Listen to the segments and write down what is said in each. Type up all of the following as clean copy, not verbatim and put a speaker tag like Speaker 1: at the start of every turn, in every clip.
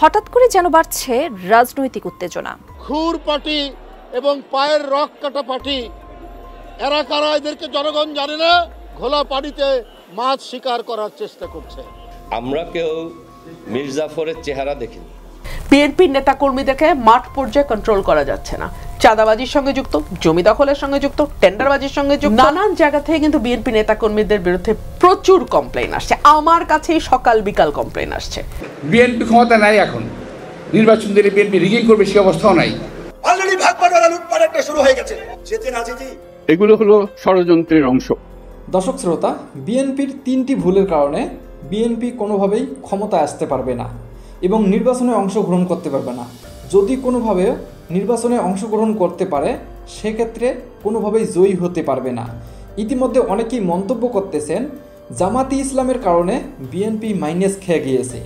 Speaker 1: হঠাৎ করে যেন বাড়ছে রাজনৈতিক উত্তেজনা।
Speaker 2: খুর পার্টি এবং পায়ের রক কাটা পার্টি, এরা কারা এদেরকে জনগণ জানে না। ঘোলা পানিতে মাছ শিকার করার চেষ্টা করছে।
Speaker 3: আমরা কেউ মির্জাফরের চেহারা দেখিনি।
Speaker 4: বিএনপির নেতাকর্মীদেরকে মাঠ পর্যায়ে কন্ট্রোল করা যাচ্ছে না। চাঁদাবাজির সঙ্গে যুক্ত, জমি দখলের সঙ্গে যুক্ত, টেন্ডারবাজির সঙ্গে যুক্ত, নানান জায়গা থেকে কিন্তু বিএনপি নেতাকর্মীদের বিরুদ্ধে প্রচুর কমপ্লেইন আসছে। আমার কাছেই সকাল বিকাল কমপ্লেইন আসছে।
Speaker 5: বিএনপি ক্ষমতা নাই, এখন নির্বাচন দিলে বিএনপি রিগিং করবে সে অবস্থাও নাই।
Speaker 6: অলরেডি ভাগবাটোয়ারা লুটপাট একটা শুরু হয়ে গেছে। যেতে না যেতে
Speaker 5: এগুলো হলো ষড়যন্ত্রের অংশ।
Speaker 7: দর্শক শ্রোতা, বিএনপির 3টি ভুলের কারণে বিএনপি কোনোভাবেই ক্ষমতায় আসতে পারবে না এবং নির্বাচনে অংশগ্রহণ করতে পারবে না। যদি কোনোভাবে নির্বাচনে অংশগ্রহণ করতে পারে সেক্ষেত্রে কোনোভাবেই জয়ী হতে পারবে না। ইতিমধ্যে অনেকেই মন্তব্য করতেছেন জামাতি ইসলামের কারণে বিএনপি মাইনাস খেয়ে গিয়েছে।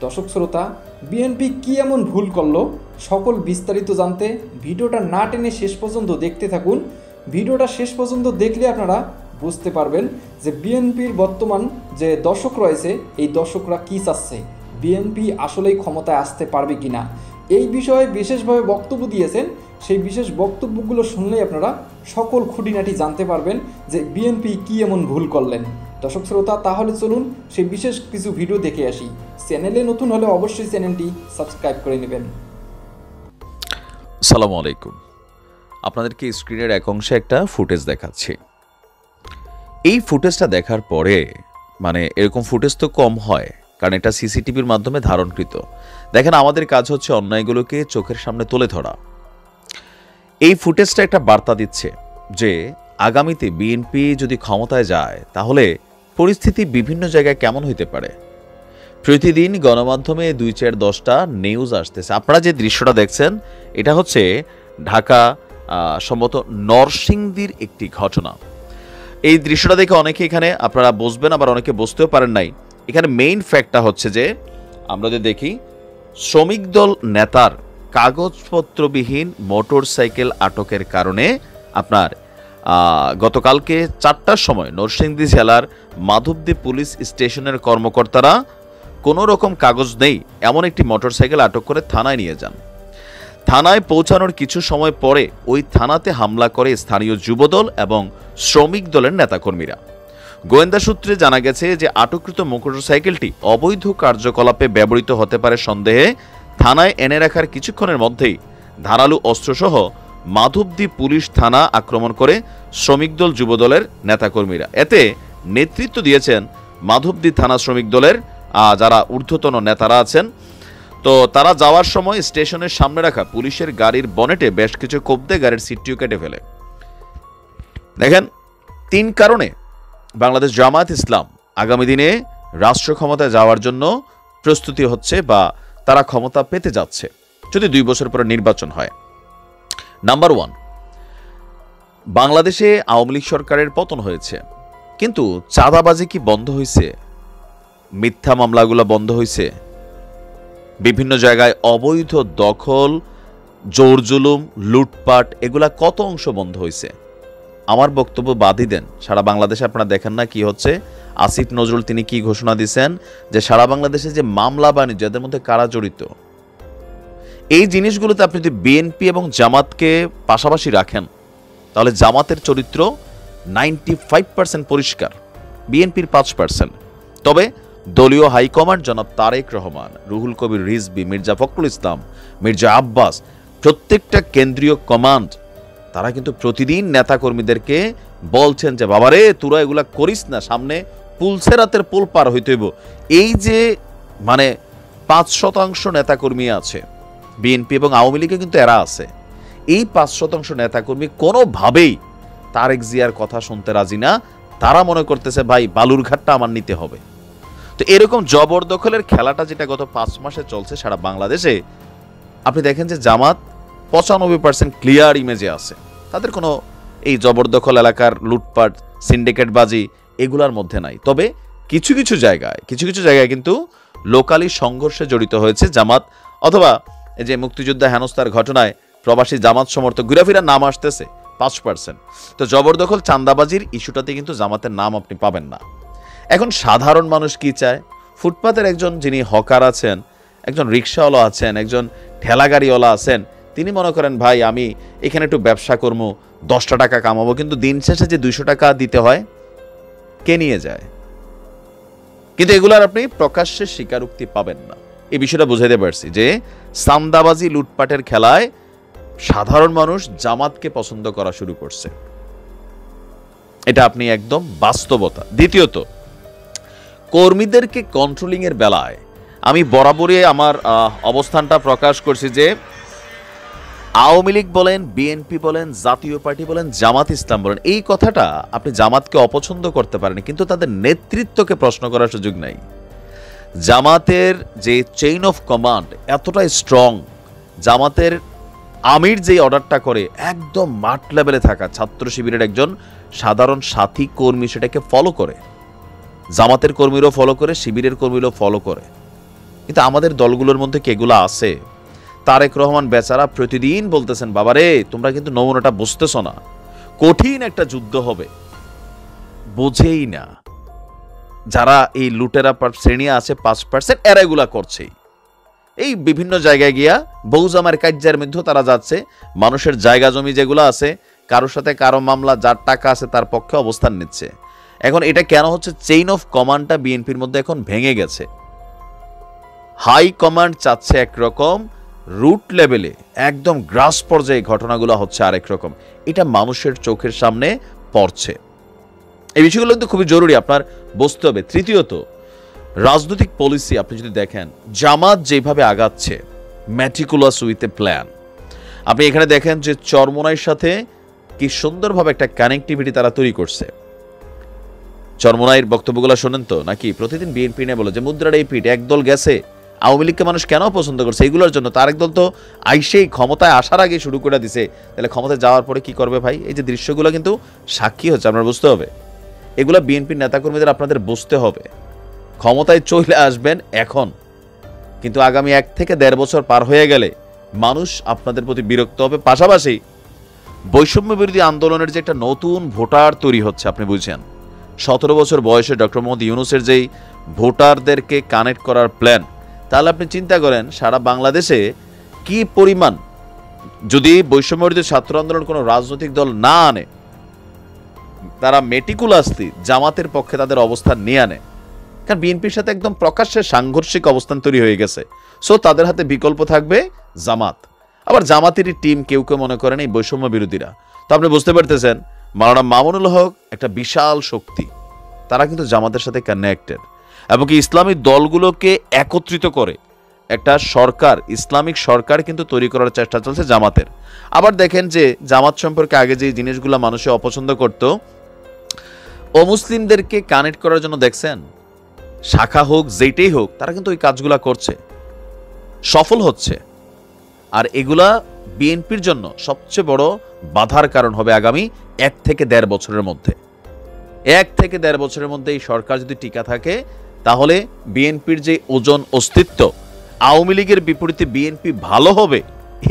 Speaker 7: দর্শক শ্রোতা, বিএনপি কী এমন ভুল করলো সকল বিস্তারিত জানতে ভিডিওটা না টেনে শেষ পর্যন্ত দেখতে থাকুন। ভিডিওটা শেষ পর্যন্ত দেখলে আপনারা বুঝতে পারবেন যে বিএনপির বর্তমান যে দর্শক রয়েছে এই দর্শকরা কী চাচ্ছে, বিএনপি আসলেই ক্ষমতায় আসতে পারবে কি না। এই বিষয়ে বিশেষভাবে বক্তব্য দিয়েছেন, সেই বিশেষ বক্তব্যগুলো শুনলেই আপনারা সকল খুঁটিনাটি জানতে পারবেন যে বিএনপি কী এমন ভুল করলেন। দর্শক শ্রোতা, তাহলে চলুন সেই বিশেষ কিছু ভিডিও দেখে আসি। চ্যানেলে নতুন হলে অবশ্যই চ্যানেলটি সাবস্ক্রাইব করে নেবেন।
Speaker 8: আসসালামু আলাইকুম। আপনাদেরকে স্ক্রিনের এক অংশে একটা ফুটেজ দেখাচ্ছি। এই ফুটেজটা দেখার পরে এরকম ফুটেজ তো কম হয়, কারণ এটা সিসিটিভির মাধ্যমে ধারণকৃত। দেখেন, আমাদের কাজ হচ্ছে অন্যায়গুলোকে চোখের সামনে তুলে ধরা। এই ফুটেজটা একটা বার্তা দিচ্ছে যে আগামীতে বিএনপি যদি ক্ষমতায় যায় তাহলে পরিস্থিতি বিভিন্ন জায়গায় কেমন হইতে পারে। প্রতিদিন গণমাধ্যমে 2-4-10টা নিউজ আসতেছে। আপনারা যে দৃশ্যটা দেখছেন এটা হচ্ছে ঢাকা সম্ভবত নরসিংদীর একটি ঘটনা। এই দৃশ্যটা দেখে অনেকে এখানে আপনারা বসবেন, আবার অনেকে বসতেও পারেন নাই। এখানে মেইন ফ্যাক্টটা হচ্ছে যে আমরা যদি দেখি শ্রমিক দল নেতার কাগজপত্রবিহীন মোটর সাইকেল আটকের কারণে আপনার গতকালকে 4টার সময় নরসিংদী জেলার মাধবদী পুলিশ স্টেশনের কর্মকর্তারা কোনো রকম কাগজ নেই এমন একটি মোটর সাইকেল আটক করে থানায় নিয়ে যান। থানায় পৌঁছানোর কিছু সময় পরে ওই থানাতে হামলা করে স্থানীয় যুবদল এবং শ্রমিক দলের নেতাকর্মীরা। গোয়েন্দা সূত্রে জানা গেছে যে আটককৃত মোটরসাইকেলটি অবৈধ কার্যকলাপে ব্যবহৃত হতে পারে সন্দেহে থানায় এনে রাখার কিছুক্ষণের মধ্যেই ধারালো অস্ত্রসহ মাধবদী পুলিশ থানা আক্রমণ করে শ্রমিক দল যুবদলের নেতাকর্মীরা। এতে নেতৃত্ব দিয়েছেন মাধবদী থানা শ্রমিক দলের যারা ঊর্ধ্বতন নেতারা আছেন। তো তারা যাওয়ার সময় স্টেশনের সামনে রাখা পুলিশের গাড়ির বনেটে বেশ কিছু কোপ দিয়ে গাড়ির সিটটিও কেটে ফেলে। দেখেন, 3 কারণে বাংলাদেশ জামায়াত ইসলাম আগামী দিনে রাষ্ট্র ক্ষমতায় যাওয়ার জন্য প্রস্তুতি হচ্ছে বা তারা ক্ষমতা পেতে যাচ্ছে যদি 2 বছর পরে নির্বাচন হয়। নাম্বার 1, বাংলাদেশে আওয়ামী লীগ সরকারের পতন হয়েছে, কিন্তু চাঁদাবাজি কি বন্ধ হয়েছে? মিথ্যা মামলাগুলো বন্ধ হয়েছে? বিভিন্ন জায়গায় অবৈধ দখল, জোর জুলুম, লুটপাট এগুলা কত অংশ বন্ধ হয়েছে? আমার বক্তব্য বাদই দেন। সারা বাংলাদেশে আপনারা দেখেন না কি হচ্ছে। আসিফ নজরুল তিনি কি ঘোষণা দিয়েছেন যে সারা বাংলাদেশে যে মামলা বাণিজ্য এদের মধ্যে কারা জড়িত, এই জিনিসগুলোতে আপনি যদি বিএনপি এবং জামাতকে পাশাপাশি রাখেন তাহলে জামাতের চরিত্র 95% পরিষ্কার, বিএনপির 5%। তবে দলীয় হাইকমান্ড জনাব তারেক রহমান, রুহুল কবির রিজভী, মির্জা ফখরুল ইসলাম, মির্জা আব্বাস, প্রত্যেকটা কেন্দ্রীয় কমান্ড তারা কিন্তু প্রতিদিন নেতাকর্মীদেরকে বলছেন যে বাবারে তোরা এগুলা করিস না, সামনে পুলসেরাতের পুল পার হইতে হইব। এই যে 5% নেতাকর্মী আছে বিএনপি এবং আওয়ামী লীগে, কিন্তু এরা আছে। এই 5% নেতাকর্মী কোনোভাবেই তারেক জিয়ার কথা শুনতে রাজি না। তারা মনে করতেছে ভাই বালুরঘাটটা আমার নিতে হবে। তো এরকম জবরদখলের খেলাটা যেটা গত 5 মাসে চলছে সারা বাংলাদেশে, আপনি দেখেন যে জামাত 95% ক্লিয়ার ইমেজে আছে। তাদের কোনো এই জবরদখল এলাকার লুটপাট, সিন্ডিকেটবাজি এগুলার মধ্যে নাই। তবে কিছু কিছু জায়গায় কিন্তু লোকালি সংঘর্ষে জড়িত হয়েছে জামাত, অথবা এই যে মুক্তিযোদ্ধা হেনস্থার ঘটনায় প্রবাসী জামাত সমর্থক ঘুরাফিরা নাম আসতেছে 5%। তো জবরদখল, চাঁদাবাজির ইস্যুটাতে কিন্তু জামাতের নাম আপনি পাবেন না। এখন সাধারণ মানুষ কি চায়? ফুটপাতের একজন যিনি হকার আছেন, একজন রিক্সাওয়ালা আছেন, একজন ঠেলাগাড়িওয়ালা আছেন, তিনি মনে করেন ভাই আমি এখানে একটু ব্যবসা করবো, 10টা টাকা কামাবো, কিন্তু দিন শেষে যে 200 টাকা দিতে হয় কে নিয়ে যায়? কিন্তু এগুলার আপনি প্রকাশ্যে স্বীকারোক্তি পাবেন না। এই বিষয়টা বুঝাইতে পারছি যে সান্দাবাজি লুটপাটের খেলায় সাধারণ মানুষ জামাতকে পছন্দ করা শুরু করছে, এটা আপনি একদম বাস্তবতা। দ্বিতীয়ত, কর্মীদেরকে কন্ট্রোলিং এর বেলায় আমি বরাবরই আমার অবস্থানটা প্রকাশ করছি যে আওয়ামী লীগ বলেন, বিএনপি বলেন, জাতীয় পার্টি বলেন, জামাত ইসলাম বলেন, এই কথাটা আপনি জামাতকে অপছন্দ করতে পারেন, কিন্তু তাদের নেতৃত্বকে প্রশ্ন করার সুযোগ নাই। জামাতের যে চেইন অফ কমান্ড এতটাই স্ট্রং, জামাতের আমির যে অর্ডারটা করে একদম মাঠ লেভেলে থাকা ছাত্র শিবিরের একজন সাধারণ সাথী কর্মী সেটাকে ফলো করে, জামাতের কর্মীরাও ফলো করে, শিবিরের কর্মীরাও ফলো করে। কিন্তু আমাদের দলগুলোর মধ্যে কি এগুলো আছে? তারেক রহমান বেচারা প্রতিদিন বলতেছেন, বাবারে তোমরা কিন্তু নমুনাটা বুঝতেছ না, কঠিন একটা যুদ্ধ হবে। বোঝেই না যারা এই লুটেরা শ্রেণী আছে 5%, এরা এগুলা করছেই। এই বিভিন্ন জায়গায় গিয়া বৌজামার কার্যের মধ্যে তারা যাচ্ছে, মানুষের জায়গা জমি যেগুলো আছে কারোর সাথে কারো মামলা, যার টাকা আছে তার পক্ষে অবস্থান নিচ্ছে। এখন এটা কেন হচ্ছে? চেইন অফ কমান্ডটা বিএনপির মধ্যে এখন ভেঙে গেছে। হাই কমান্ড চাচ্ছে একরকম, রুট লেভেলে একদম গ্রাস পর্যায়ে ঘটনাগুলো হচ্ছে আরেক রকম। এটা মানুষের চোখের সামনে পড়ছে। এই বিষয়গুলো কিন্তু খুবই জরুরি আপনার বুঝতে হবে। তৃতীয়ত, রাজনৈতিক পলিসি আপনি যদি দেখেন, জামাত যেভাবে আগাচ্ছে ম্যাটিকুলাস উইথ এ প্ল্যান, আপনি এখানে দেখেন যে চরমোনাইয়ের সাথে কি সুন্দরভাবে একটা কানেক্টিভিটি তারা তৈরি করছে। চরমোনাইয়ের বক্তব্যগুলো শোনেন তো নাকি? প্রতিদিন বিএনপি নিয়ে বলে যে মুদ্রার এই পিঠ, একদল গেছে, আওয়ামী লীগকে মানুষ কেন পছন্দ করছে? এইগুলোর জন্য। তার একদল তো আইসেই ক্ষমতায় আসার আগে শুরু করে দিছে, তাহলে ক্ষমতায় যাওয়ার পরে কি করবে ভাই? এই যে দৃশ্যগুলো কিন্তু সাক্ষী হচ্ছে, আপনার বুঝতে হবে। এগুলো বিএনপির নেতাকর্মীদের আপনাদের বুঝতে হবে। ক্ষমতায় চলে আসবেন এখন, কিন্তু আগামী 1 থেকে 1.5 বছর পার হয়ে গেলে মানুষ আপনাদের প্রতি বিরক্ত হবে। পাশাপাশি বৈষম্য বিরোধী আন্দোলনের যে একটা নতুন ভোটার তৈরি হচ্ছে, আপনি বুঝছেন 17 বছর বয়সে ডক্টর মোহাম্মদ ইউনূসের যেই ভোটারদেরকে কানেক্ট করার প্ল্যান, তাহলে আপনি চিন্তা করেন সারা বাংলাদেশে কি পরিমাণ, যদি বৈষম্য বিরোধী ছাত্র আন্দোলন কোনো রাজনৈতিক দল না আনে, তারা মেটিকুলাসলি জামাতের পক্ষে তাদের অবস্থান নিয়ে আনে। কারণ বিএনপির সাথে একদম প্রকাশ্যে সাংঘর্ষিক অবস্থান তৈরি হয়ে গেছে। সো তাদের হাতে বিকল্প থাকবে জামাত। আবার জামাতেরই টিম কেউ কেউ মনে করেন এই বৈষম্য বিরোধীরা। তো আপনি বুঝতে পারতেছেন মাওলানা মামুনুল হক একটা বিশাল শক্তি, তারা কিন্তু জামাতের সাথে কানেক্টেড, এবং কি ইসলামিক দলগুলোকে একত্রিত করে একটা সরকার, ইসলামিক সরকার কিন্তু তৈরি করার চেষ্টা চলছে জামাতের। আবার দেখেন যে জামাত সম্পর্কে আগে যে জিনিসগুলো মানুষে অপছন্দ করত, অমুসলিমদেরকে কানেক্ট করার জন্য দেখছেন শাখা হোক যেটাই হোক, তারা কিন্তু ওই কাজগুলা করছে, সফল হচ্ছে। আর এগুলা বিএনপির জন্য সবচেয়ে বড় বাধার কারণ হবে আগামী 1 থেকে 1.5 বছরের মধ্যে। 1 থেকে 1.5 বছরের মধ্যে এই সরকার যদি টিকা থাকে, তাহলে বিএনপির যে ওজন অস্তিত্ব, আওয়ামী লীগের বিপরীতে বিএনপি ভালো হবে,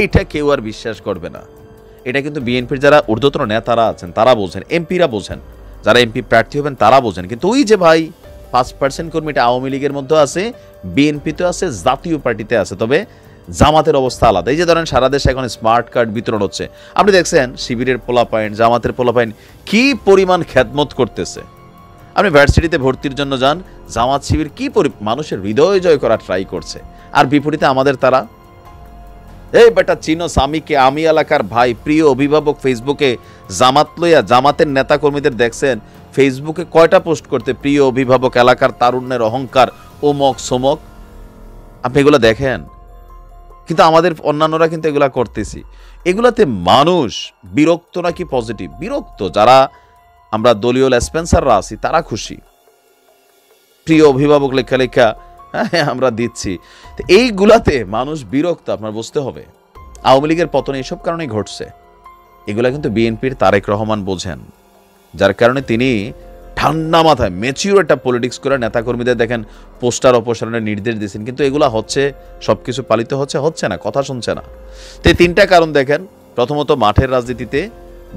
Speaker 8: এটা কেউ আর বিশ্বাস করবে না। এটা কিন্তু বিএনপির যারা ঊর্ধ্বতন নেতারা আছেন তারা বোঝেন, এমপিরা বোঝেন, যারা এমপি প্রার্থী হবেন তারা বোঝেন। কিন্তু ওই যে ভাই 5% কর্মীটা আওয়ামী লীগের মধ্যে আছে, বিএনপিতে আছে, জাতীয় পার্টিতে আছে, তবে জামাতের অবস্থা আলাদা। এই যে ধরেন সারা দেশে এখন স্মার্ট কার্ড বিতরণ হচ্ছে, আপনি দেখছেন শিবিরের পোলাপাইন, জামাতের পোলাপাইন কি পরিমাণ খেদমত করতেছে। আপনি ভার্সিটিতে ভর্তির জন্য যান, জামাত শিবির কি মানুষের হৃদয় জয় করার ট্রাই করছে। আর বিপরীতে আমাদের তারা, এই বেটা চিনো স্বামীকে, আমি এলাকার ভাই, প্রিয় অভিভাবক, ফেসবুকে জামাত লইয়া জামাতের নেতা কর্মীদের দেখছেন ফেসবুকে কয়টা পোস্ট করতে, প্রিয় অভিভাবক, এলাকার তারুণ্যের অহংকার, ওমক সোমক, আপনি এগুলো দেখেন। কিন্তু আমাদের অন্যান্যরা কিন্তু এগুলা করতেছি। এগুলাতে মানুষ বিরক্ত নাকি পজিটিভ? বিরক্ত। যারা আমরা দলীয় স্পেন্সাররা আছি তারা খুশি, প্রিয় অভিভাবক লেখা লেখা হ্যাঁ আমরা দিচ্ছি, তো এইগুলাতে মানুষ বিরক্ত, আপনার বুঝতে হবে। আওয়ামী লীগের পতন এইসব কারণেই ঘটছে। এগুলা কিন্তু বিএনপির তারেক রহমান বোঝেন, যার কারণে তিনি ঠান্ডা মাথায় ম্যাচিউর একটা পলিটিক্স করে নেতাকর্মীদের দেখেন পোস্টার অপসারণের নির্দেশ দিয়েছেন, কিন্তু এগুলা হচ্ছে, সবকিছু পালিত হচ্ছে না, কথা শুনছে না। তো এই 3টা কারণ দেখেন। প্রথমত মাঠের রাজনীতিতে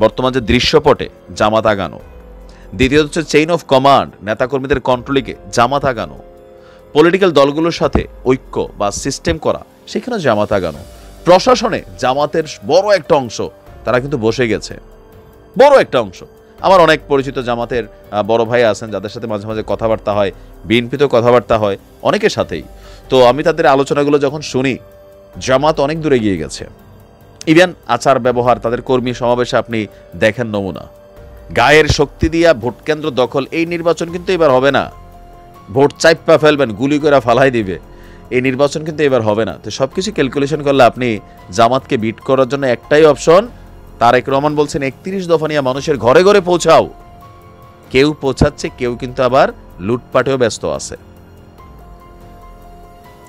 Speaker 8: বর্তমান যে দৃশ্যপটে জামাত আগানো, দ্বিতীয়ত হচ্ছে চেইন অফ কমান্ড, নেতাকর্মীদের কন্ট্রোলিংয়ে জামাত আগানো, পলিটিক্যাল দলগুলোর সাথে ঐক্য বা সিস্টেম করা, সেখানে জামাত আগানো। প্রশাসনে জামাতের বড় একটা অংশ তারা কিন্তু বসে গেছে, বড় একটা অংশ। আমার অনেক পরিচিত জামাতের বড় ভাই আছেন যাদের সাথে মাঝে মাঝে কথাবার্তা হয়, বিএনপিতেও কথাবার্তা হয়, অনেকের সাথেই। তো আমি তাদের আলোচনাগুলো যখন শুনি, জামাত অনেক দূরে গিয়ে গেছে। ইভেন আচার ব্যবহার, তাদের কর্মী সমাবেশে আপনি দেখেন নমুনা। গায়ের শক্তি দিয়া ভোট কেন্দ্র দখল, এই নির্বাচন কিন্তু এবার হবে না। ভোট চাইপা ফেলবেন, গুলি করে ফালাই দিবে, এই নির্বাচন কিন্তু এবার হবে না। তো সবকিছু ক্যালকুলেশন করলে আপনি জামাতকে বিট করার জন্য একটাই অপশন, তারেক রহমান বলছেন 31 দফা নিয়ে মানুষের ঘরে ঘরে পৌঁছাও। কেউ পৌঁছাচ্ছে, কেউ কিন্তু আবার লুটপাটেও ব্যস্ত আছে।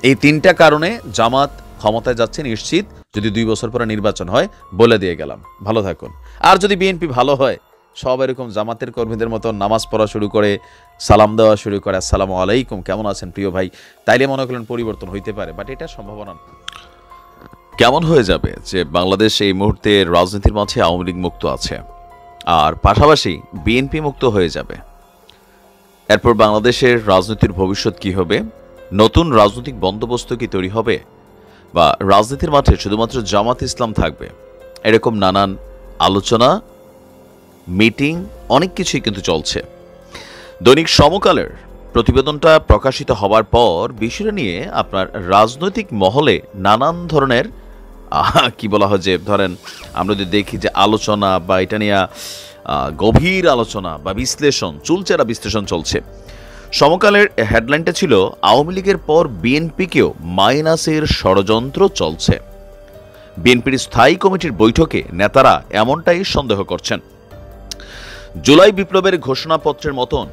Speaker 8: এই 3টা কারণে জামাত ক্ষমতায় যাচ্ছে নিশ্চিত, যদি 2 বছর পরে নির্বাচন হয়। বলে দিয়ে গেলাম, ভালো থাকুন। আর যদি বিএনপি ভালো হয়, সব এরকম জামাতের কর্মীদের মতো নামাজ পড়া শুরু করে, সালাম দেওয়া শুরু করে, আসসালামু আলাইকুম, কেমন আছেন প্রিয় ভাই, তাইলে মনে করেন পরিবর্তন হইতে পারে। বাট এটা সম্ভাবনা না। কেমন হয়ে যাবে যে বাংলাদেশ এই মুহূর্তে রাজনীতির মাঝে আওয়ামী লীগ মুক্ত আছে, আর পাশাপাশি বিএনপি মুক্ত হয়ে যাবে। এরপর বাংলাদেশের রাজনীতির ভবিষ্যৎ কি হবে? নতুন রাজনৈতিক বন্দোবস্ত কি তৈরি হবে, বা রাজনীতির মাঠে শুধুমাত্র জামাত ইসলাম থাকবে? এরকম নানান আলোচনা, মিটিং, অনেক কিছুই কিন্তু চলছে। দৈনিক সমকালের প্রতিবেদনটা প্রকাশিত হবার পর বিষয়টা নিয়ে আপনার রাজনৈতিক মহলে নানান ধরনের কি বলা হয়, যে ধরেন আমরা যদি দেখি যে আলোচনা বা এটা নিয়ে গভীর আলোচনা বা বিশ্লেষণ, চুলচেরা বিশ্লেষণ চলছে। সমকালের হেডলাইনটা ছিল, আওয়ামী লীগের পর বিএনপিকেও মাইনাসের ষড়যন্ত্র চলছে। বিএনপির স্থায়ী কমিটির বৈঠকে নেতারা এমনটাই সন্দেহ করছেন। জুলাই বিপ্লবের ঘোষণাপত্রের মতন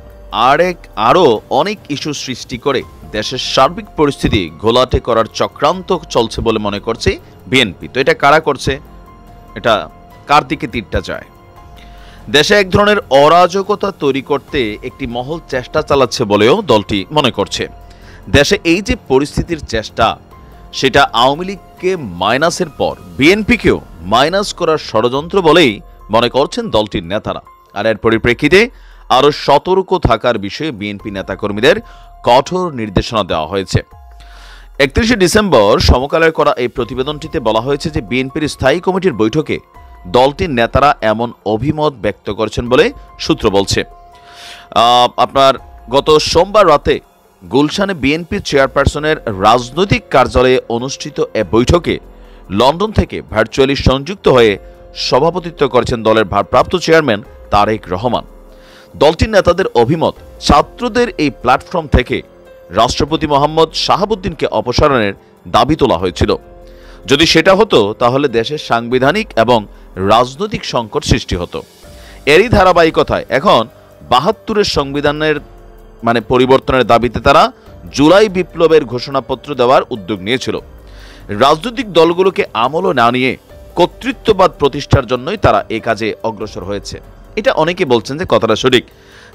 Speaker 8: আরও অনেক ইস্যু সৃষ্টি করে দেশের সার্বিক পরিস্থিতি ঘোলাটে করার চক্রান্ত চলছে বলে মনে করছে বিএনপি। তো এটা কারা করছে? এটা কার দিকে তীরটা যায়? দেশে এক ধরনের অরাজকতা তৈরি করতে একটি মহল চেষ্টা চালাচ্ছে বলেও দলটি মনে করছে। দেশে এই যে পরিস্থিতির চেষ্টা, সেটা আওয়ামী লীগকে মাইনাসের পর বিএনপিকেও মাইনাস করার ষড়যন্ত্র বলেই মনে করছেন দলটির নেতারা। আর এর পরিপ্রেক্ষিতে আরও সতর্ক থাকার বিষয়ে বিএনপি নেতাকর্মীদের কঠোর নির্দেশনা দেওয়া হয়েছে। 31শে ডিসেম্বর সমকালের করা এই প্রতিবেদনটিতে বলা হয়েছে যে বিএনপির স্থায়ী কমিটির বৈঠকে দলটির নেতারা এমন অভিমত ব্যক্ত করছেন বলে সূত্র বলছে। আপনার গত সোমবার রাতে গুলশানে বিএনপি চেয়ারপারসনের রাজনৈতিক কার্যালয়ে অনুষ্ঠিত এ বৈঠকে লন্ডন থেকে ভার্চুয়ালি সংযুক্ত হয়ে সভাপতিত্ব করেছেন দলের ভারপ্রাপ্ত চেয়ারম্যান তারেক রহমান। দলটির নেতাদের অভিমত, ছাত্রদের এই প্ল্যাটফর্ম থেকে রাষ্ট্রপতি মোহাম্মদ শাহাবুদ্দিনকে অপসারণের দাবি তোলা হয়েছিল। যদি সেটা হতো তাহলে দেশের সাংবিধানিক এবং রাজনৈতিক সংকট সৃষ্টি হতো। এরই ধারাবাহিকতায় এখন ৭২-এর সংবিধানের পরিবর্তনের দাবিতে তারা জুলাই বিপ্লবের ঘোষণাপত্র দেওয়ার উদ্যোগ নিয়েছিল। রাজনৈতিক দলগুলোকে আমল না নিয়ে কর্তৃত্ববাদ প্রতিষ্ঠার জন্যই তারা এই কাজে অগ্রসর হয়েছে। এটা অনেকে বলছেন যে কথাটা সঠিক,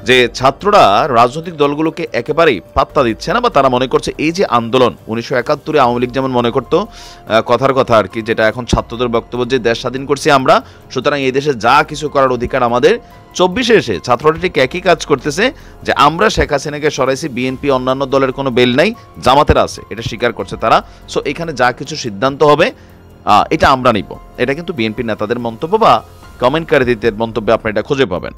Speaker 8: যে ছাত্ররা রাজনৈতিক দলগুলোকে একেবারেই পাত্তা দিচ্ছে না, বা তারা মনে করছে এই যে আন্দোলন 1971-এ আওয়ামী লীগ যেমন মনে করতো কথার কথা আর কি, যেটা এখন ছাত্রদের বক্তব্য যে দেশ স্বাধীন করছি আমরা, সুতরাং এই দেশে যা কিছু করার অধিকার আমাদের। 24-এ এসে ছাত্ররা ঠিক একই কাজ করতেছে, যে আমরা শেখ হাসিনাকে সরাইছি, বিএনপি অন্যান্য দলের কোনো বেল নাই, জামাতের আছে, এটা স্বীকার করছে তারা। সো এখানে যা কিছু সিদ্ধান্ত হবে এটা আমরা নিব। এটা কিন্তু বিএনপি নেতাদের মন্তব্য বা কমেন্টকারীদের মন্তব্যে আপনি এটা খুঁজে পাবেন।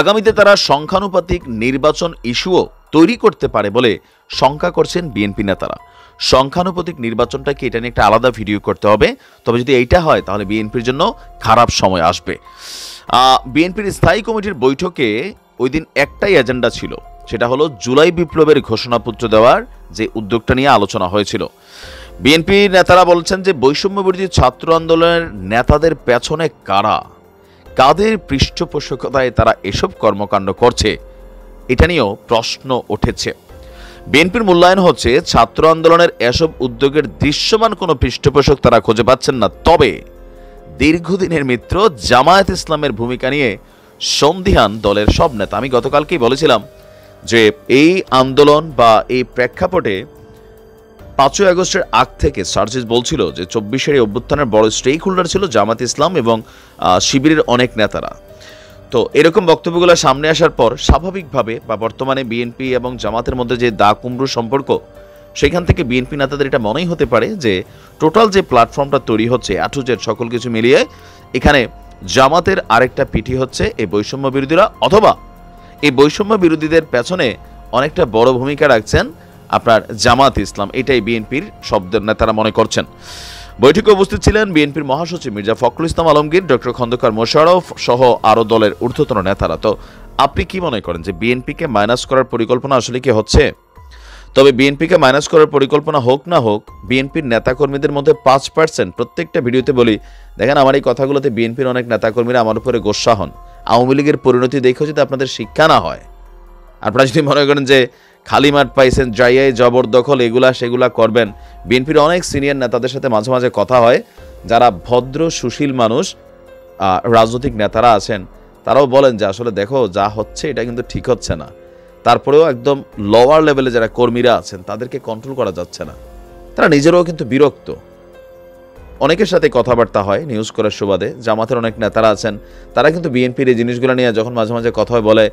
Speaker 8: আগামীতে তারা সংখ্যানুপাতিক নির্বাচন ইস্যুও তৈরি করতে পারে বলে শঙ্কা করছেন বিএনপি নেতারা। সংখ্যানুপাতিক নির্বাচনটাকে এটা নিয়ে একটা আলাদা ভিডিও করতে হবে, তবে যদি এইটা হয় তাহলে বিএনপির জন্য খারাপ সময় আসবে। বিএনপির স্থায়ী কমিটির বৈঠকে ওই দিন একটাই এজেন্ডা ছিল, সেটা হলো জুলাই বিপ্লবের ঘোষণাপত্র দেওয়ার যে উদ্যোগটা নিয়ে আলোচনা হয়েছিল। বিএনপি নেতারা বলছেন যে বৈষম্য বিরোধী ছাত্র আন্দোলনের নেতাদের পেছনে কারা, কাদের পৃষ্ঠপোষকতায় তারা এসব কর্মকাণ্ড করছে, এটা নিয়েও প্রশ্ন উঠেছে। বিএনপির মূল্যায়ন হচ্ছে ছাত্র আন্দোলনের এসব উদ্যোগের দৃশ্যমান কোনো পৃষ্ঠপোষক তারা খুঁজে পাচ্ছেন না। তবে দীর্ঘদিনের মিত্র জামায়াত ইসলামের ভূমিকা নিয়ে সন্দিহান দলের সব নেতা। আমি গতকালকেই বলেছিলাম যে এই আন্দোলন বা এই প্রেক্ষাপটে 5ই আগস্টের আগ থেকে সার্জিস বলছিল যে 24-এর অভ্যুত্থানের বড় স্টেক হোল্ডার ছিল জামাত ইসলাম এবং শিবিরের অনেক নেতারা। তো এরকম বক্তব্যগুলো সামনে আসার পর স্বাভাবিকভাবে বা বর্তমানে বিএনপি এবং জামাতের মধ্যে যে দা কুমড়ো সম্পর্ক, সেখান থেকে বিএনপি নেতাদের এটা মনেই হতে পারে যে টোটাল যে প্ল্যাটফর্মটা তৈরি হচ্ছে আটুজের সকল কিছু মিলিয়ে এখানে জামাতের আরেকটা পিঠি হচ্ছে এই বৈষম্য বিরোধীরা, অথবা এই বৈষম্য বিরোধীদের পেছনে অনেকটা বড় ভূমিকা রাখছেন আপনার জামাত ইসলাম। এটাই বিএনপির শব্দের নেতারা মনে করছেন। বৈঠকে উপস্থিত ছিলেন বিএনপির মহাসচিব মির্জা ফখরুল ইসলাম আলমগীর, ডক্টর খন্দকার মোশাররফ সহ আরও দলের ঊর্ধ্বতন নেতারা। তো আপনি কি মনে করেন যে বিএনপিকে মাইনাস করার পরিকল্পনা আসলে কি হচ্ছে? তবে বিএনপিকে মাইনাস করার পরিকল্পনা হোক না হোক, বিএনপির নেতাকর্মীদের মধ্যে 5% প্রত্যেকটা ভিডিওতে বলি, দেখেন আমার এই কথাগুলোতে বিএনপির অনেক নেতাকর্মীরা আমার উপরে গোস্বা হন। আওয়ামী লীগের পরিণতি দেখেও যদি আপনাদের শিক্ষা না হয়, আপনারা যদি মনে করেন যে খালি মাঠ পাইছেন, জায়গায় জবরদখল এগুলা সেগুলা করবেন। বিএনপির অনেক সিনিয়র নেতাদের সাথে মাঝে মাঝে কথা হয়, যারা ভদ্র সুশীল মানুষ রাজনৈতিক নেতারা আছেন, তারাও বলেন যে আসলে দেখো যা হচ্ছে এটা কিন্তু ঠিক হচ্ছে না। তারপরেও একদম লোয়ার লেভেলে যারা কর্মীরা আছেন তাদেরকে কন্ট্রোল করা যাচ্ছে না। তারা নিজেরাও কিন্তু বিরক্ত। অনেকের সাথে কথাবার্তা হয় নিউজ করার সুবাদে। জামাতের অনেক নেতারা আছেন, তারা কিন্তু বিএনপির এই জিনিসগুলো নিয়ে যখন মাঝে মাঝে কথা হয় বলে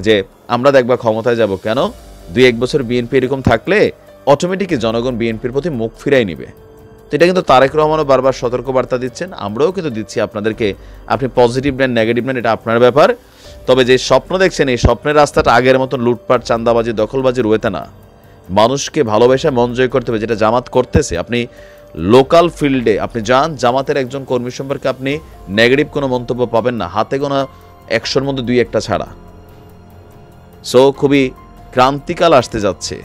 Speaker 8: যে আমরা দেখবা ক্ষমতায় যাব, কেন 2-1 বছর বিএনপি এরকম থাকলে অটোমেটিকই জনগণ বিএনপির প্রতি মুখ ফিরাই নিবে। তো এটা কিন্তু তারেক রহমানও বারবার সতর্কবার্তা দিচ্ছেন, আমরাও কিন্তু দিচ্ছি আপনাদেরকে। আপনি পজিটিভ নেন নেগেটিভ নেন এটা আপনার ব্যাপার। তবে যে স্বপ্ন দেখছেন এই স্বপ্নের রাস্তাটা আগের মতন লুটপাট, চাঁদাবাজি, দখলবাজি রয়েছে না। মানুষকে ভালোবেসে মন জয় করতে হবে, যেটা জামাত করতেছে। আপনি লোকাল ফিল্ডে আপনি যান, জামাতের একজন কর্মী সম্পর্কে আপনি নেগেটিভ কোনো মন্তব্য পাবেন না, হাতে গোনা 100-র মধ্যে 2-1টা ছাড়া। সো খুবই ক্রান্তিকাল আসতে যাচ্ছে।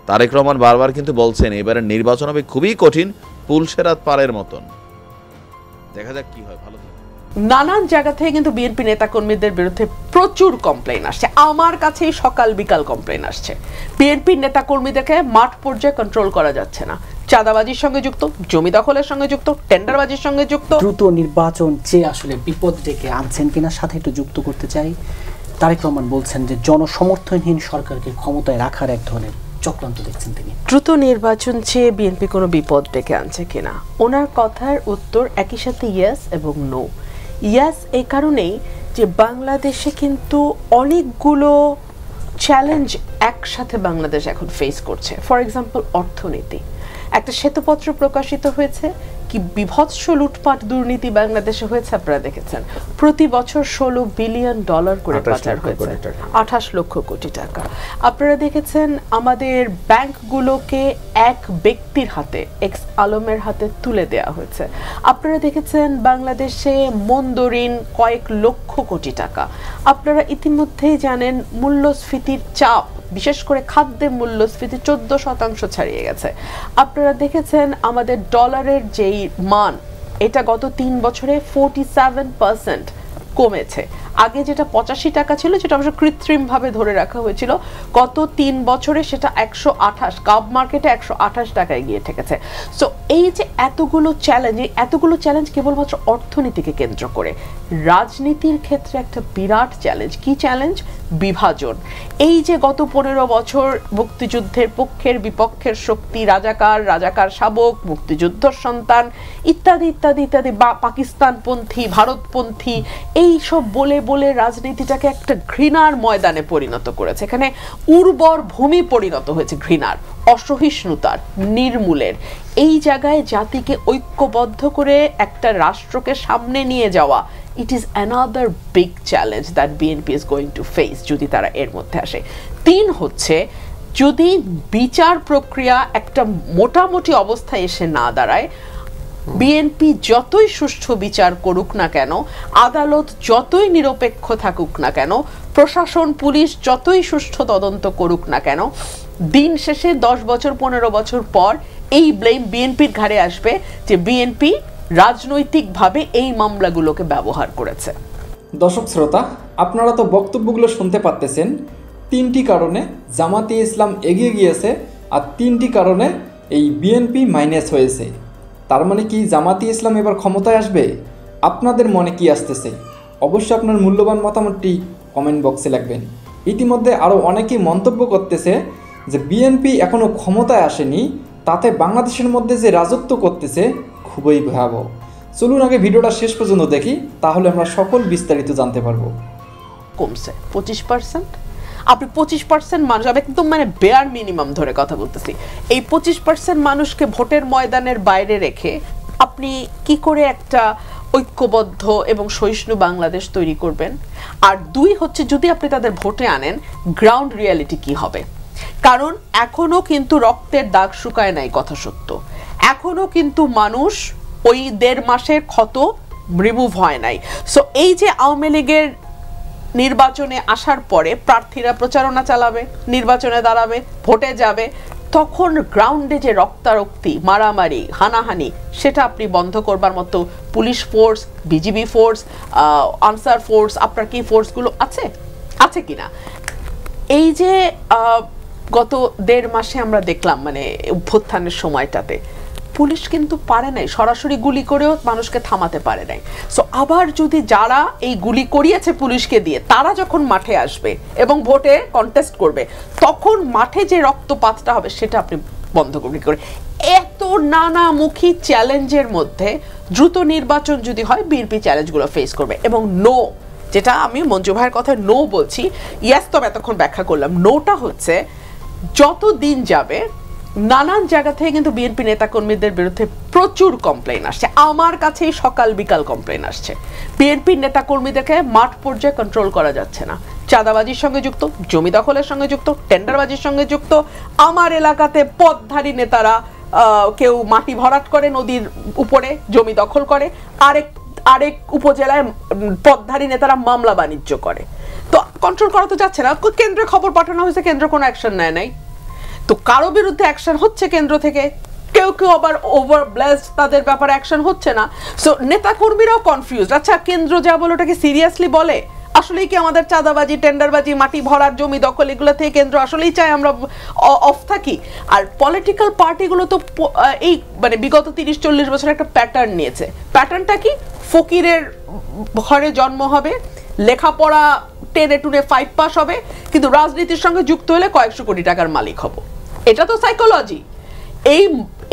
Speaker 8: তারেক রহমান বারবার কিন্তু বলছেন এবারের নির্বাচন হবে খুবই কঠিন, পুলসেরাত পারের মতন। দেখা যাক কি হয়। ভালো
Speaker 4: নানান জায়গা থেকে কিন্তু বিএনপি নেতাকর্মীদের বিরুদ্ধে প্রচুর কমপ্লেইন আসছে। আমার কাছেই সকাল বিকাল কমপ্লেইন আসছে। বিএনপির নেতাকর্মীদেরকে মাঠ পর্যায়ে কন্ট্রোল করা যাচ্ছে না। চাঁদাবাজির সঙ্গে যুক্ত, জমি দখলের সঙ্গে যুক্ত, টেন্ডারবাজির সঙ্গে যুক্ত।
Speaker 9: দ্রুত নির্বাচন চেয়ে আসলে বিপদ ডেকে আনছেন কিনা সাথে একটু যুক্ত করতে চাই। তারেক রহমান বলছেন যে জনসমর্থনহীন সরকারকে ক্ষমতায় রাখার এক ধরনের চক্রান্ত দেখছেন তিনি।
Speaker 4: দ্রুত নির্বাচন চেয়ে বিএনপি কোনো বিপদ ডেকে আনছে কিনা, ওনার কথার উত্তর একই সাথে ইয়েস এবং নো। ইয়াস এই কারণেই যে বাংলাদেশে কিন্তু অনেকগুলো চ্যালেঞ্জ একসাথে বাংলাদেশ এখন ফেস করছে। ফর এক্সাম্পল অর্থনীতি, একটা শ্বেতপত্র প্রকাশিত হয়েছে কি বিভৎস লুটপাট দুর্নীতি বাংলাদেশে হয়েছে। আপনারা দেখেছেন প্রতি বছর $16 বিলিয়ন করে পাচার হয়েছে, 28 লক্ষ কোটি টাকা। আপনারা দেখেছেন আমাদের ব্যাংকগুলোকে এক ব্যক্তির হাতে, এক্স আলমের হাতে তুলে দেওয়া হয়েছে। আপনারা দেখেছেন বাংলাদেশে মন্দরিন কয়েক লক্ষ কোটি টাকা। আপনারা ইতিমধ্যেই জানেন মূল্যস্ফীতির চাপ, বিশেষ করে খাদ্যের মূল্যস্ফীতি 14% ছাড়িয়ে গেছে। আপনারা দেখেছেন আমাদের ডলারের যেই মান, এটা গত 3 বছরে 47% কমেছে। আগে যেটা 85 টাকা ছিল, যেটা অবশ্য কৃত্রিমভাবে ধরে রাখা হয়েছিল, গত 3 বছরে সেটা 128, কাব মার্কেটে 128 টাকায় গিয়ে ঠেকেছে। সো এই যে এতগুলো চ্যালেঞ্জ কেবলমাত্র অর্থনীতিকে কেন্দ্র করে। রাজনীতির ক্ষেত্রে একটা বিরাট চ্যালেঞ্জ। কি চ্যালেঞ্জ? বিভাজন। এই যে গত 15 বছর মুক্তিযুদ্ধের পক্ষের বিপক্ষের শক্তি, রাজাকার শাবক, মুক্তিযুদ্ধর সন্তান ইত্যাদি ইত্যাদি ইত্যাদি, বা পাকিস্তানপন্থী, ভারতপন্থী, এই সব বলে বলে রাজনীতিটাকে একটা ঘৃণার ময়দানে পরিণত করেছে। এখানে উর্বর ভূমি পরিণত হয়েছে ঘৃণার, অসহিষ্ণুতার, নির্মূলের। এই জায়গায় জাতিকে ঐক্যবদ্ধ করে একটা রাষ্ট্রকে সামনে নিয়ে যাওয়া, it is another big challenge that BNP is going to face যদি তারা এর মধ্যে আসে। 3 হচ্ছে, যদি বিচার প্রক্রিয়া একটা মোটামুটি অবস্থায় এসে না দাঁড়ায়, বিএনপি যতই সুষ্ঠু বিচার করুক না কেন, আদালত যতই নিরপেক্ষ থাকুক না কেন, প্রশাসন পুলিশ যতই সুষ্ঠু তদন্ত করুক না কেন, দিন শেষে 10 বছর 15 বছর পর এই ব্লেম বিএনপির ঘাড়ে আসবে যে বিএনপি রাজনৈতিকভাবে এই মামলাগুলোকে ব্যবহার করেছে।
Speaker 7: দর্শক শ্রোতা, আপনারা তো বক্তব্যগুলো শুনতে পাচ্ছেন। 3টি কারণে জামাতে ইসলাম এগিয়ে গিয়েছে, আর 3টি কারণে এই বিএনপি মাইনাস হয়েছে। তার মানে কি জামাতে ইসলাম এবার ক্ষমতায় আসবে? আপনাদের মনে কি আসতেছে? অবশ্যই আপনার মূল্যবান মতামতটি কমেন্ট বক্সে লিখবেন। ইতিমধ্যে আরও অনেকেই মন্তব্য করতেছে যে বিএনপি এখনও ক্ষমতায় আসেনি, তাতে বাংলাদেশের মধ্যে যে রাজত্ব করতেছে খুবই ভয়াবহ। চলুন আগে ভিডিওটা শেষ পর্যন্ত দেখি, তাহলে আমরা সকল বিস্তারিত জানতে পারবো।
Speaker 4: কমছে 25%। আপনি 25% মানুষ, আমি একদম মানে বেয়ার মিনিমাম ধরে কথা বলতেছি, এই 25% মানুষকে ভোটের ময়দানের বাইরে রেখে আপনি কি করে একটা ঐক্যবদ্ধ এবং সহিষ্ণু বাংলাদেশ তৈরি করবেন? আর দুই হচ্ছে, যদি আপনি তাদের ভোটে আনেন, গ্রাউন্ড রিয়ালিটি কি হবে? কারণ এখনো কিন্তু রক্তের দাগ শুকায় নাই, কথা সত্য। এখনো কিন্তু মানুষ ওই 1.5 মাসের ক্ষত রিমুভ হয় নাই। সো এই যে আওয়ামী লীগের নির্বাচনে আসার পরে প্রার্থীরা প্রচারণা চালাবে, নির্বাচনে দাঁড়াবে, ভোটে যাবে, তখন গ্রাউন্ডে যে রক্তারক্তি, মারামারি, হানাহানি, সেটা আপনি বন্ধ করবার মতো police force, BGB force, answer force, আপনার কি ফোর্সগুলো আছে কিনা? এই যে গত 1.5 মাসে আমরা দেখলাম, মানে অভ্যুত্থানের সময়টাতে পুলিশ কিন্তু পারে নাই, সরাসরি গুলি করেও মানুষকে থামাতে পারে নাই। সো আবার যদি যারা এই গুলি করিয়েছে পুলিশকে দিয়ে, তারা যখন মাঠে আসবে এবং ভোটে কন্টেস্ট করবে, তখন মাঠে যে রক্তপাতটা হবে সেটা আপনি বন্ধ করে এত নানামুখী চ্যালেঞ্জের মধ্যে দ্রুত নির্বাচন যদি হয়, বিএনপি চ্যালেঞ্জগুলো ফেস করবে। এবং নো, যেটা আমি মঞ্জু ভাইয়ের কথা নো বলছি, ইয়াস তো এতক্ষণ ব্যাখ্যা করলাম, নোটা হচ্ছে যত দিন যাবে নানান জায়গা থেকে কিন্তু বিএনপি নেতাকর্মীদের বিরুদ্ধে প্রচুর কমপ্লেইন আসছে। আমার কাছেই সকাল বিকাল কমপ্লেইন আসছে। বিএনপির নেতাকর্মীদেরকে মাঠ পর্যায়ে কন্ট্রোল করা যাচ্ছে না, চাঁদাবাজির সঙ্গে যুক্ত, জমি দখলের সঙ্গে যুক্ত, টেন্ডারবাজির সঙ্গে যুক্ত। আমার এলাকাতে পদধারী নেতারা কেউ মাটি ভরাট করে নদীর উপরে, জমি দখল করে, আরেক উপজেলায় পদধারী নেতারা মামলা বাণিজ্য করে। তো কন্ট্রোল করা তো যাচ্ছে না। কেন্দ্রে খবর পাঠানো হয়েছে, কেন্দ্র কোনো অ্যাকশন নেয় নাই। তো কারো বিরুদ্ধে অ্যাকশন হচ্ছে কেন্দ্র থেকে, কেউ আবার ওভার ব্লেসড, তাদের ব্যাপারে অ্যাকশন হচ্ছে না। সো নেতাকর্মীরাও কনফিউজ। আচ্ছা, কেন্দ্র যা বলে ওটাকে সিরিয়াসলি বলে? আসলেই কি আমাদের চাঁদাবাজি, টেন্ডারবাজি, মাটি ভরার, জমি দখল, এগুলো থেকে কেন্দ্র আসলেই চায় আমরা অফ থাকি? আর পলিটিক্যাল পার্টিগুলো তো এই মানে বিগত 30-40 বছর একটা প্যাটার্ন নিয়েছে। প্যাটার্নটা কি? ফকিরের ঘরে জন্ম হবে, লেখাপড়া টেনে টুনে 5 পাস হবে, কিন্তু রাজনীতির সঙ্গে যুক্ত হলে কয়েকশো কোটি টাকার মালিক হব। এটা তো সাইকোলজি।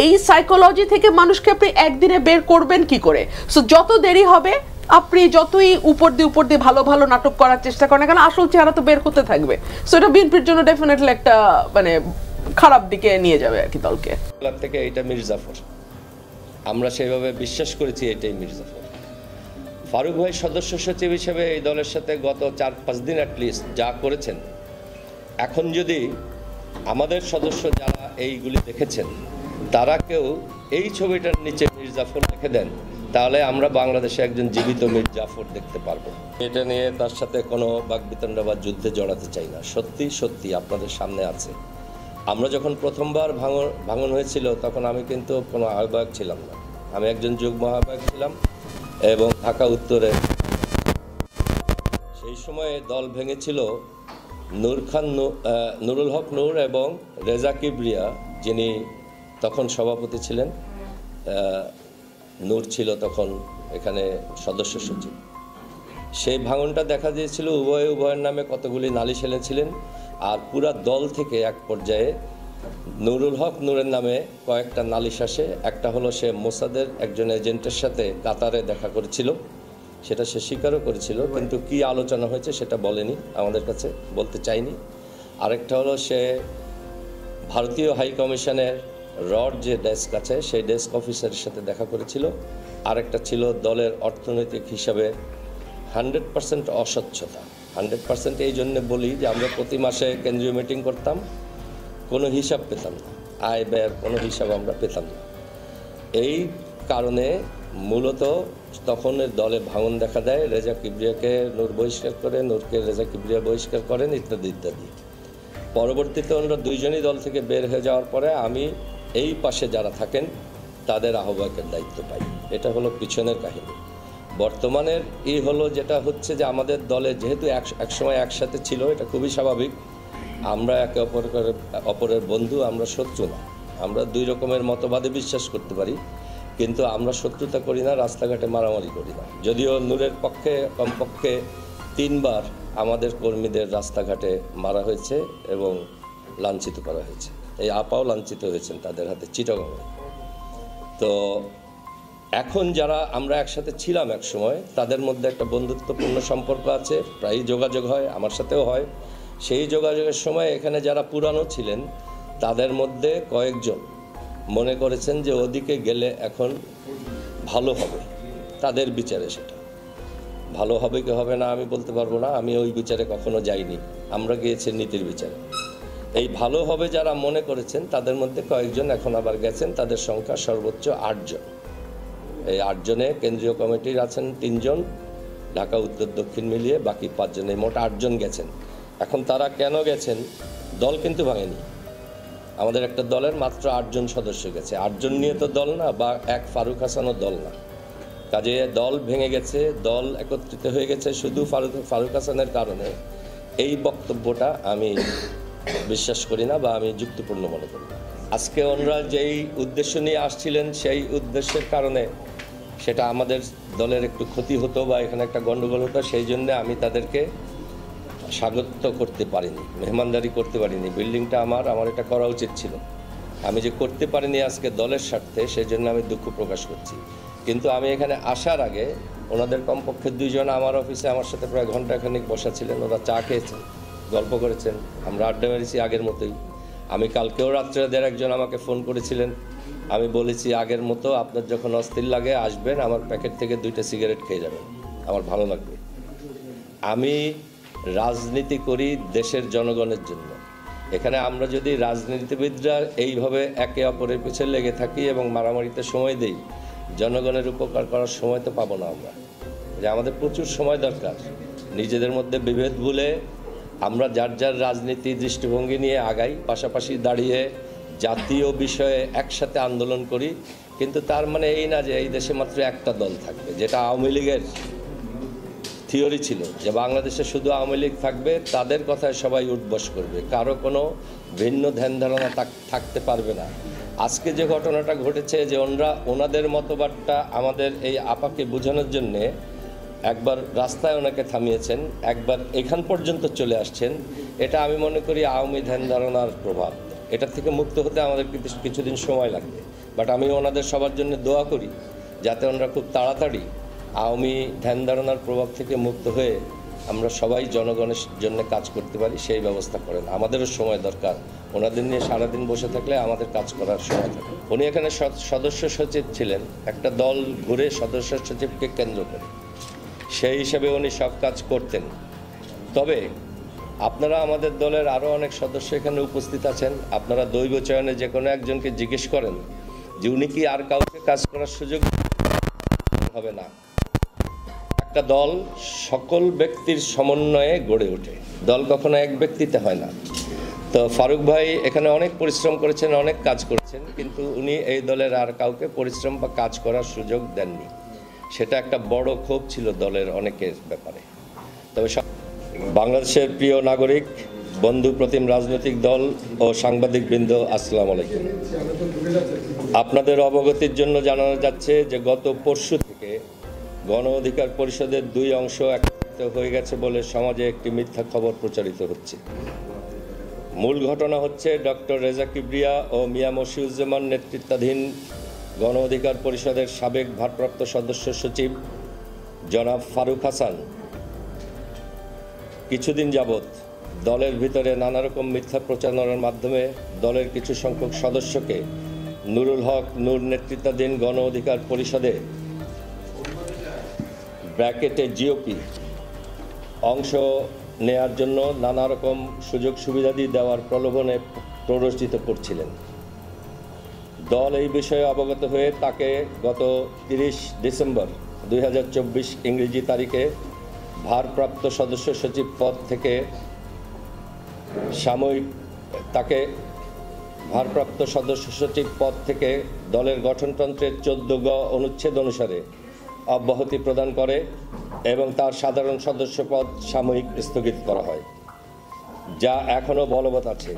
Speaker 4: এই সাইকোলজি থেকে মানুষকে আপনি একদিনে বের করবেন কি করে? সো যত দেরি হবে, আপনি যতই উপর দিয়ে ভালো ভালো নাটক করার চেষ্টা করেন, কারণ আসল চেহারা তো বের হতে থাকবে। সো এটা বিএনপির জন্য ডেফিনেটলি একটা মানে খারাপ দিকে নিয়ে যাবে আর কি দলকে।
Speaker 3: থেকে এটা মির্জাফর, আমরা সেভাবে বিশ্বাস করেছি এটাই মির্জাফর। ফারুক ভাই সদস্য সচিব হিসেবে এই দলের সাথে গত 4-5 দিন অ্যাটলিস্ট যা করেছেন, এখন যদি আমাদের সদস্য যারা এইগুলি দেখেছেন তারা কেউ এই ছবিটার নিচে মির্জাফর লিখে দেন, তাহলে আমরা বাংলাদেশে একজন জীবিত মির্জাফর দেখতে পারবো। এটা নিয়ে তার সাথে কোনো বাকবিতণ্ডা বা যুদ্ধে জড়াতে চাই না। সত্যি আপনাদের সামনে আছে। আমরা যখন প্রথমবার ভাঙন হয়েছিল, তখন আমি কিন্তু কোনো আহ্বায়ক ছিলাম না, আমি একজন যুগ্ম আহ্বায়ক ছিলাম এবং ঢাকা উত্তরে সেই সময়ে দল ভেঙেছিল নুরুল হক নূর এবং রেজা কিবরিয়া, যিনি তখন সভাপতি ছিলেন। নূর ছিল তখন এখানে সদস্য সচিব। সেই ভাঙনটা দেখা দিয়েছিল, উভয়ের নামে কতগুলি নালিশ এনেছিলেন। আর পুরা দল থেকে এক পর্যায়ে নুরুল হক নূরের নামে কয়েকটা নালিশ আসে। একটা হলো সে মোসাদের একজন এজেন্টের সাথে কাতারে দেখা করেছিল, সেটা সে স্বীকারও করেছিল, কিন্তু কি আলোচনা হয়েছে সেটা বলেনি, আমাদের কাছে বলতে চাইনি। আরেকটা হলো সে ভারতীয় হাই কমিশনের রড যে ডেস্ক আছে সেই ডেস্ক অফিসারের সাথে দেখা করেছিল। আরেকটা ছিল দলের অর্থনৈতিক হিসাবে 100% অস্বচ্ছতা। 100% এই জন্য বলি যে আমরা প্রতি মাসে কেন্দ্রীয় মিটিং করতাম, কোনো হিসাব পেতাম না, আয় ব্যয়ের কোনো হিসাব আমরা পেতাম না। এই কারণে মূলত তখন দলে ভাঙন দেখা দেয়। রেজা কিবরিয়াকে নূর বহিষ্কার করে, নূরকে রেজা কিবরিয়া বহিষ্কার করেন, ইত্যাদি। পরবর্তীতে আমরা দুইজনই দল থেকে বের হয়ে যাওয়ার পরে আমি এই পাশে যারা থাকেন তাদের আহ্বায়কের দায়িত্ব পাই। এটা হলো পিছনের কাহিনী। বর্তমানের হলো যেটা হচ্ছে যে আমাদের দলে যেহেতু একসময় একসাথে ছিল, এটা খুবই স্বাভাবিক। আমরা একে অপরের বন্ধু, আমরা শত্রু না। আমরা দুই রকমের মতবাদে বিশ্বাস করতে পারি, কিন্তু আমরা শত্রুতা করি না, রাস্তাঘাটে মারামারি করি না। যদিও নূরের পক্ষে কমপক্ষে 3 বার আমাদের কর্মীদের রাস্তাঘাটে মারা হয়েছে এবং লাঞ্ছিত করা হয়েছে। এই আপাও লাঞ্ছিত হয়েছেন তাদের হাতে চিটাগাংয়ে। তো এখন যারা আমরা একসাথে ছিলাম এক সময়, তাদের মধ্যে একটা বন্ধুত্বপূর্ণ সম্পর্ক আছে, প্রায়ই যোগাযোগ হয়, আমার সাথেও হয়। সেই যোগাযোগের সময় এখানে যারা পুরানো ছিলেন তাদের মধ্যে কয়েকজন মনে করেছেন যে ওদিকে গেলে এখন ভালো হবে, তাদের বিচারে সেটা ভালো হবে কি হবে না আমি বলতে পারবো না, আমি ওই বিচারে কখনো যাইনি, আমরা গিয়েছি নীতির বিচারে। এই ভালো হবে যারা মনে করেছেন তাদের মধ্যে কয়েকজন এখন আবার গেছেন, তাদের সংখ্যা সর্বোচ্চ 8 জন। এই 8 জনে কেন্দ্রীয় কমিটির আছেন 3 জন, ঢাকা উত্তর দক্ষিণ মিলিয়ে বাকি 5 জন, এই মোট 8 জন গেছেন। এখন তারা কেন গেছেন? দল কিন্তু ভাঙেনি, আমাদের একটা দলের মাত্র 8 জন সদস্য গেছে। 8 জন নিয়ে তো দল না, বা এক ফারুক হাসানও দল না। কাজে দল ভেঙে গেছে, দল একত্রিত হয়ে গেছে শুধু ফারুক হাসানের কারণে। এই বক্তব্যটা আমি বিশ্বাস করি না বা আমি যুক্তিপূর্ণ মনে করি না। আজকে ওনারা যেই উদ্দেশ্য নিয়ে আসছিলেন সেই উদ্দেশ্যের কারণে সেটা আমাদের দলের একটু ক্ষতি হতো বা এখানে একটা গণ্ডগোল হতো, সেই জন্য আমি তাদেরকে স্বাগত করতে পারিনি, মেহমানদারি করতে পারিনি। বিল্ডিংটা আমার এটা করা উচিত ছিল, আমি যে করতে পারিনি আজকে দলের স্বার্থে, সেই জন্য আমি দুঃখ প্রকাশ করছি। কিন্তু আমি এখানে আসার আগে ওনাদের কমপক্ষে 2 জন আমার অফিসে আমার সাথে প্রায় ঘণ্টাখানিক বসা ছিলেন, ওরা চা খেয়েছেন, গল্প করেছেন, আমরা আড্ডা মেরেছি আগের মতোই। আমি কালকেও রাত্রে একজন আমাকে ফোন করেছিলেন, আমি বলেছি আগের মতো আপনার যখন অস্থির লাগে আসবেন, আমার প্যাকেট থেকে 2টা সিগারেট খেয়ে যাবেন, আমার ভালো লাগবে। আমি রাজনীতি করি দেশের জনগণের জন্য। এখানে আমরা যদি রাজনীতিবিদরা এইভাবে একে অপরের পিছনে লেগে থাকি এবং মারামারিতে সময় দেই, জনগণের উপকার করার সময় তো পাবো না আমরা। যে আমাদের প্রচুর সময় দরকার, নিজেদের মধ্যে বিভেদ ভুলে আমরা যার যার রাজনীতি দৃষ্টিভঙ্গি নিয়ে আগাই, পাশাপাশি দাঁড়িয়ে জাতীয় বিষয়ে একসাথে আন্দোলন করি। কিন্তু তার মানে এই না যে এই দেশে মাত্র একটা দল থাকবে, যেটা আওয়ামী লীগের থিওরি ছিল যে বাংলাদেশে শুধু আওয়ামী লীগ থাকবে, তাদের কথায় সবাই উঠবস করবে, কারো কোনো ভিন্ন ধ্যান ধারণা থাকতে পারবে না। আজকে যে ঘটনাটা ঘটেছে যে ওনাদের মতবাদটা আমাদের এই আপাকে বোঝানোর জন্যে একবার রাস্তায় ওনাকে থামিয়েছেন, একবার এখান পর্যন্ত চলে আসছেন, এটা আমি মনে করি আওয়ামী ধ্যান ধারণার প্রভাব। এটা থেকে মুক্ত হতে আমাদের কিছুদিন সময় লাগবে, বাট আমি ওনাদের সবার জন্য দোয়া করি যাতে ওনারা খুব তাড়াতাড়ি আওয়ামী ধ্যান ধারণার প্রভাব থেকে মুক্ত হয়ে আমরা সবাই জনগণের জন্য কাজ করতে পারি, সেই ব্যবস্থা করেন। আমাদেরও সময় দরকার, ওনাদের নিয়ে সারাদিন বসে থাকলে আমাদের কাজ করার সময় থাকে। উনি এখানে সদস্য সচিব ছিলেন, একটা দল ঘুরে সদস্য সচিবকে কেন্দ্র করে, সেই হিসাবে উনি সব কাজ করতেন। তবে আপনারা আমাদের দলের আরও অনেক সদস্য এখানে উপস্থিত আছেন, আপনারা দৈব চয়নে যে কোনো একজনকে জিজ্ঞেস করেন যে উনি কি আর কাউকে কাজ করার সুযোগ হবে না। একটা দল সকল ব্যক্তির সমন্বয়ে গড়ে ওঠে, দল কখনো এক ব্যক্তিতে হয় না। তো ফারুক ভাই এখানে অনেক পরিশ্রম করেছেন, অনেক কাজ করেছেন, কিন্তু উনি এই দলের আর কাউকে পরিশ্রম বা কাজ করার সুযোগ দেননি। সেটা একটা বড় ক্ষোভ ছিল দলের অনেকের ব্যাপারে। তবে বাংলাদেশের প্রিয় নাগরিক, বন্ধু প্রতিম রাজনৈতিক দল ও সাংবাদিকবৃন্দ, আসসালামু আলাইকুম। আপনাদের অবগতির জন্য জানানো যাচ্ছে যে গত পরশু থেকে গণ অধিকার পরিষদের 2 অংশ একত্রিত হয়ে গেছে বলে সমাজে একটি মিথ্যা খবর প্রচারিত হচ্ছে। মূল ঘটনা হচ্ছে ডক্টর রেজা কিবরিয়া ও মিয়া মশিউজ্জামান নেতৃত্বাধীন গণ অধিকার পরিষদের সাবেক ভারপ্রাপ্ত সদস্য সচিব জনাব ফারুক হাসান কিছুদিন যাবৎ দলের ভিতরে নানা রকম মিথ্যা প্রচারণার মাধ্যমে দলের কিছু সংখ্যক সদস্যকে নুরুল হক নূর নেতৃত্বাধীন গণ অধিকার পরিষদে ব্র্যাকেটে জিওপি অংশ নেয়ার জন্য নানা রকম সুযোগ সুবিধাদি দেওয়ার প্রলোভনে প্ররোচিত করছিলেন। দল এই বিষয়ে অবগত হয়ে তাকে গত 30 ডিসেম্বর 2024 ইংরেজি তারিখে ভারপ্রাপ্ত সদস্য সচিব পদ থেকে ভারপ্রাপ্ত সদস্য সচিব পদ থেকে দলের গঠনতন্ত্রের 14 গ অনুচ্ছেদ অনুসারে অব্যাহতি প্রদান করে এবং তার সাধারণ সদস্য পদ সাময়িক স্থগিত করা হয়, যা এখনও বলবৎ আছে।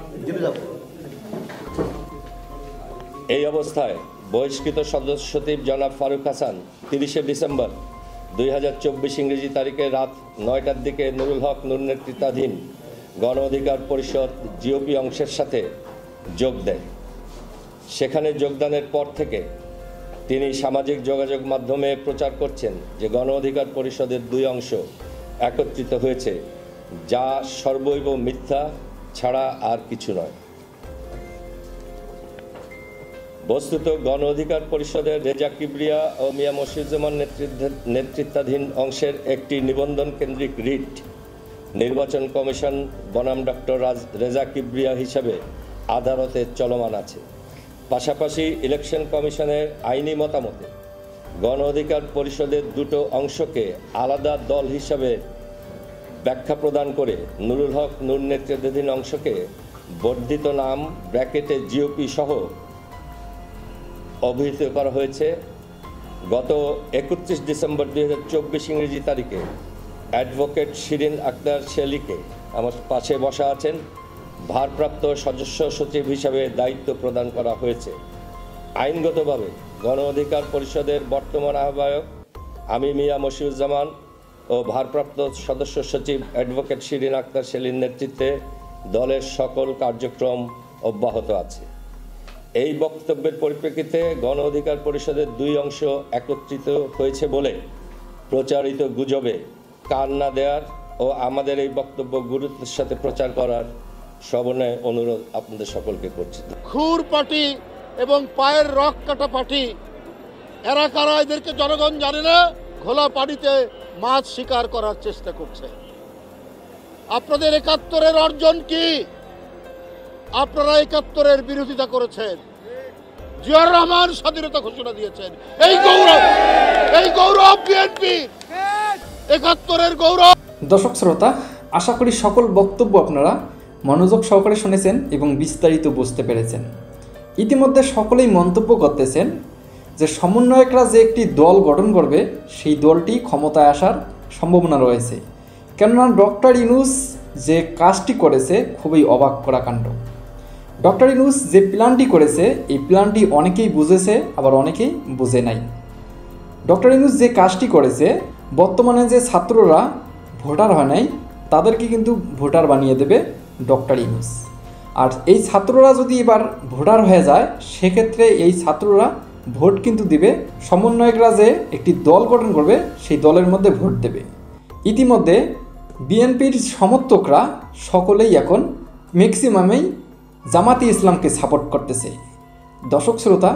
Speaker 3: এই অবস্থায় বহিষ্কৃত সদস্য সচিব জনাব ফারুক হাসান 30 ডিসেম্বর 2024 ইংরেজি তারিখে রাত 9টার দিকে নুরুল হক নূর নেতৃত্বাধীন গণ অধিকার পরিষদ জিওপি অংশের সাথে যোগ দেয়। সেখানে যোগদানের পর থেকে তিনি সামাজিক যোগাযোগ মাধ্যমে প্রচার করছেন যে গণ অধিকার পরিষদের দুই অংশ একত্রিত হয়েছে, যা সর্বৈব মিথ্যা ছাড়া আর কিছু নয়। বস্তুত গণ অধিকার পরিষদের রেজা কিবরিয়া ও মিয়া মশিউজ্জামান নেতৃত্বাধীন অংশের একটি নিবন্ধন কেন্দ্রিক রিট নির্বাচন কমিশন বনাম ডক্টর রেজা কিবরিয়া হিসাবে আদালতে চলমান আছে। পাশাপাশি ইলেকশন কমিশনের আইনি মতামতে গণ অধিকার পরিষদের দুটো অংশকে আলাদা দল হিসাবে ব্যাখ্যা প্রদান করে নুরুল হক নূর নেতৃত্বাধীন অংশকে বর্ধিত নাম ব্র্যাকেটে জিওপি সহ অভিহিত করা হয়েছে। গত 31 ডিসেম্বর 2024 ইংরেজি তারিখে অ্যাডভোকেট শিরিন আক্তার শেলিকে, আমার পাশে বসা আছেন, ভারপ্রাপ্ত সদস্য সচিব হিসাবে দায়িত্ব প্রদান করা হয়েছে। আইনগতভাবে গণ অধিকার পরিষদের বর্তমান আহ্বায়ক আমি মিয়া মশিউজ্জামান ও ভারপ্রাপ্ত সদস্য সচিব অ্যাডভোকেট শিরিন আক্তার শেলির নেতৃত্বে দলের সকল কার্যক্রম অব্যাহত আছে। এই বক্তব্যের পরিপ্রেক্ষিতে গণ অধিকার পরিষদের দুই অংশ একত্রিত হয়েছে বলে প্রচারিত গুজবে কান না দেওয়ার ও আমাদের এই বক্তব্য গুরুত্বের সাথে প্রচার করার সবিনয় অনুরোধ আপনাদের সকলকে করছি।
Speaker 2: খুর পার্টি এবং পায়ের রক কাটা পার্টি, এরা কারা এদেরকে জনগণ জানে না, ঘোলা পানিতে মাছ শিকার করার চেষ্টা করছে। আপনাদের 71-এর অর্জন কি? আপনারা 71-এর বিরোধিতা করেছেন। জিয়াউর রহমান স্বাধীনতা ঘোষণা দিয়েছেন। এই গৌরব বিএনপি, 71-এর গৌরব।
Speaker 7: দর্শক শ্রোতা, আশা করি সকল বক্তব্য আপনারা মনোযোগ সহকারে শুনেছেন এবং বিস্তারিত বুঝতে পেরেছেন। ইতিমধ্যে সকলেই মন্তব্য করতেছেন যে সমন্বয়করা যে একটি দল গঠন করবে সেই দলটি ক্ষমতায় আসার সম্ভাবনা রয়েছে। কেননা ডক্টর ইউনূস যে কাজটি করেছে খুবই অবাক করা কাণ্ড। ডক্টর ইউনূস যে প্ল্যানটি করেছে এই প্ল্যানটি অনেকেই বুঝেছে, আবার অনেকেই বুঝে নাই। ডক্টর ইউনূস যে কাজটি করেছে, বর্তমানে যে ছাত্ররা ভোটার হয় নাই তাদেরকে কিন্তু ভোটার বানিয়ে দেবে ডক্টর ইউনূস। আর এই ছাত্ররা যদি এবার ভোটার হয়ে যায় সেক্ষেত্রে এই ছাত্ররা ভোট কিন্তু দিবে, সমন্বয়করা যে একটি দল গঠন করবে সেই দলের মধ্যে ভোট দেবে। ইতিমধ্যে বিএনপির সমর্থকরা সকলেই এখন ম্যাক্সিমামেই জামাতি ইসলামকে সাপোর্ট করতেছে। দর্শক শ্রোতা,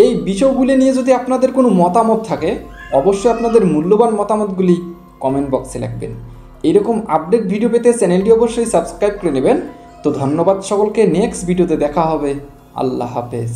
Speaker 7: এই বিষয়গুলি নিয়ে যদি আপনাদের কোনো মতামত থাকে অবশ্যই আপনাদের মূল্যবান মতামতগুলি কমেন্ট বক্সে লিখবেন। এরকম আপডেট ভিডিও পেতে চ্যানেলটি অবশ্যই সাবস্ক্রাইব করে নেবেন। তো ধন্যবাদ সকলকে, নেক্সট ভিডিওতে দেখা হবে। আল্লাহ হাফেজ।